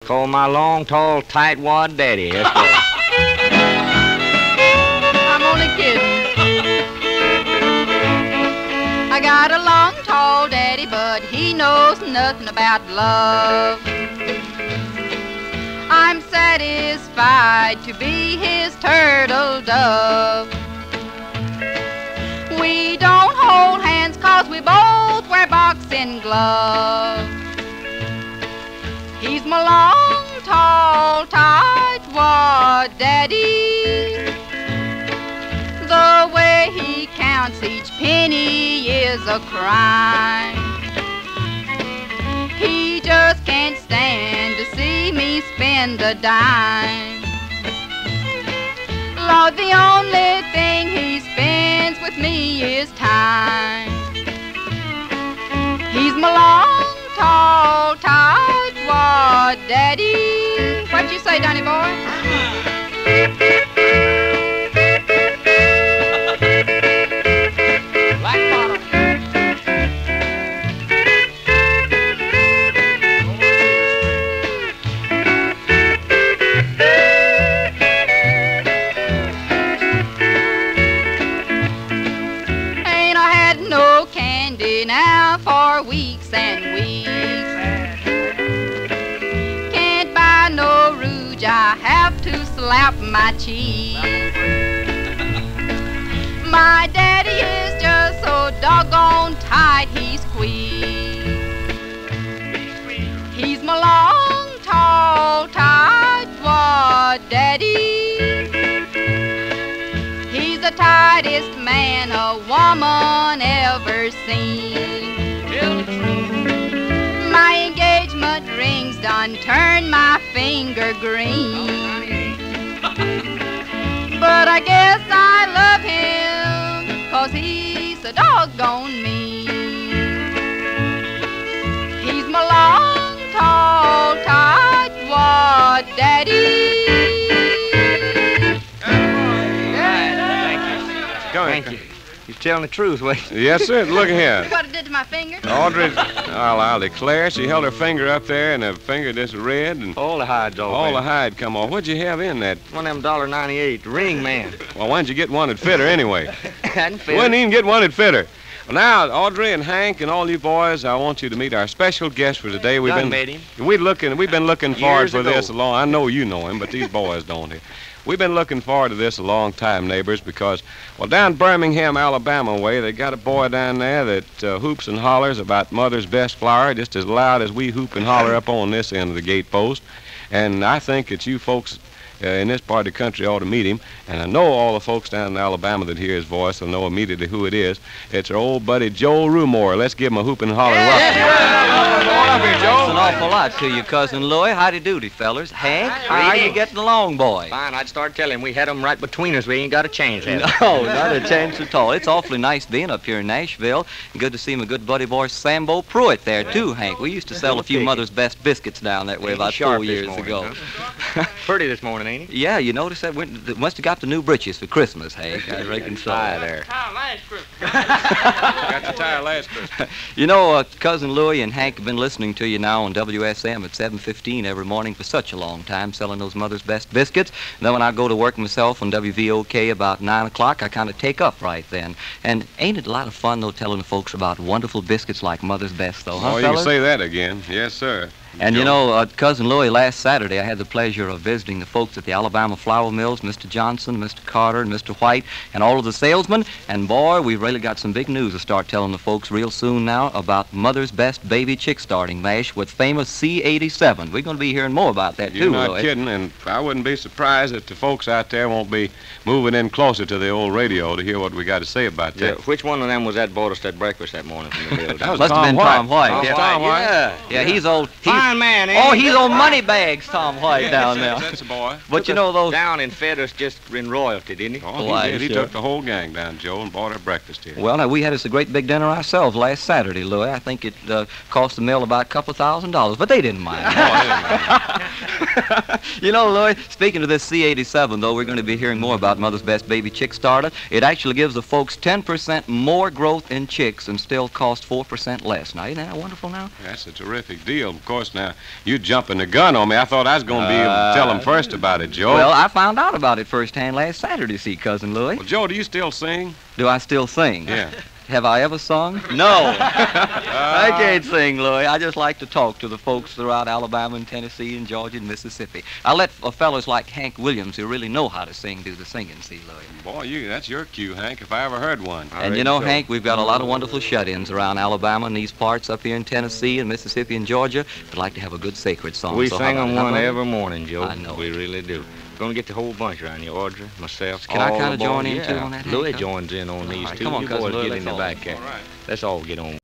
Call my long, tall, tight-wad daddy. Let's go. I'm only kidding. I got a long, tall daddy, but he knows nothing about love. I'm satisfied to be his turtle dove. We don't hold hands 'cause we both wear boxing gloves. He's my long, tall, tight-wad daddy. The way he counts each penny is a crime. He just can't stand to see me spend a dime. Lord, the only thing he spends with me is time. He's my long, tall, tight-wad daddy. What you say, Donny boy? Now for weeks and weeks. Can't buy no rouge, I have to slap my cheek. My daddy is just so doggone tight, he squeaks. He's my long, tall, tight-wad daddy. He's the tightest man a woman ever seen. My engagement rings done turned my finger green. But I guess I love him 'cause he's so doggone mean. He's my long, tall, tight-wad daddy. Thank you. You're telling the truth, Wade. Yes, sir. Look at here. What it did to my finger? Audrey, I'll declare, she held her finger up there, and her finger just red, and All the hides off. all the hide come off. What'd you have in that? One of them $1.98 ring, man. Well, why didn't you get one that fit her anyway? Hadn't fit. You wouldn't even get one that fit her. Well, now, Audrey and Hank and all you boys, I want you to meet our special guest for today. Done made him. We've been looking forward Years for ago. this a long. I know you know him, but these boys don't. We've been looking forward to this a long time, neighbors, because, well, down Birmingham, Alabama way, they got a boy down there that hoops and hollers about mother's best flower just as loud as we hoop and holler up on this end of the gate post. And I think that you folks in this part of the country ought to meet him. And I know all the folks down in Alabama that hear his voice will know immediately who it is. It's our old buddy Joe Rumore. Let's give him a hoop and holler. Thanks an awful lot to you, Cousin Louie. Howdy doody, fellers. Hank, how are you getting along, boy? Fine, I'd start telling him we had them right between us. We ain't got a change, have we? No, not a chance at all. It's awfully nice being up here in Nashville. Good to see my good buddy boy Sambo Pruitt there, too, Hank. We used to sell a few Mother's Best biscuits down that way about 4 years ago. Huh? Pretty this morning, ain't he? Yeah, you notice that? Must have got the new breeches for Christmas, Hank. I reckon so. Hi there. Got the tire last Christmas. You know, Cousin Louie and Hank have been listening to you now on WSM at 7:15 every morning for such a long time, selling those Mother's Best biscuits. And then when I go to work myself on WVOK about 9 o'clock, I kind of take up right then. And ain't it a lot of fun, though, telling the folks about wonderful biscuits like Mother's Best, though, huh, Oh, you fellas? can say that again. Yes, sir. And you know, Cousin Louie, last Saturday I had the pleasure of visiting the folks at the Alabama Flour Mills, Mr. Johnson, Mr. Carter, and Mr. White, and all of the salesmen. And boy, we've really got some big news to start telling the folks real soon now about Mother's Best Baby Chick Starting Mash with famous C87. We're going to be hearing more about that, You're too, not Louie. kidding, and I wouldn't be surprised if the folks out there won't be moving in closer to the old radio to hear what we got to say about that. Which one of them was that bought us that breakfast that morning from the building? That was Must have been Tom White. Tom Yeah. White. Yeah, he's old. Fine man, ain't Oh, he? he's on money bags, Tom White, down there. That's a boy. But you know those... Down and fed us just in royalty, didn't he? Oh, Why, he did. He sure. took the whole gang down, Joe, and bought our breakfast here. Well, now, we had us a great big dinner ourselves last Saturday, Louie. I think it cost the mill about a couple $1,000, but they didn't mind. You know, Louie, speaking of this C87, though, we're going to be hearing more about Mother's Best Baby Chick Starter. It actually gives the folks 10% more growth in chicks and still costs 4% less. Now, isn't that wonderful now? That's a terrific deal. Of course, Goodness, now, you jumping the gun on me. I thought I was going to be able to tell him first about it, Joe. Well, I found out about it firsthand last Saturday, see, Cousin Louie. Well, Joe, do you still sing? Do I still sing? Yeah. Have I ever sung? No. I can't sing, Louie. I just like to talk to the folks throughout Alabama and Tennessee and Georgia and Mississippi. I let fellas like Hank Williams, who really know how to sing, do the singing, see, Louie. Boy, that's your cue, Hank, if I ever heard one. And you know, Hank, we've got a lot of wonderful shut-ins around Alabama and these parts up here in Tennessee and Mississippi and Georgia. We'd like to have a good sacred song. We so sing how them about one it? every morning, Joe. I know We it. really do. Gonna get the whole bunch around here, Audrey, myself. Can I all kinda the join boys. in, too, Yeah. on that, Louis Hank? joins in on these, right, too. come on, You Cousin boys Louis, get in the let's back all. there. All right. Let's all get on.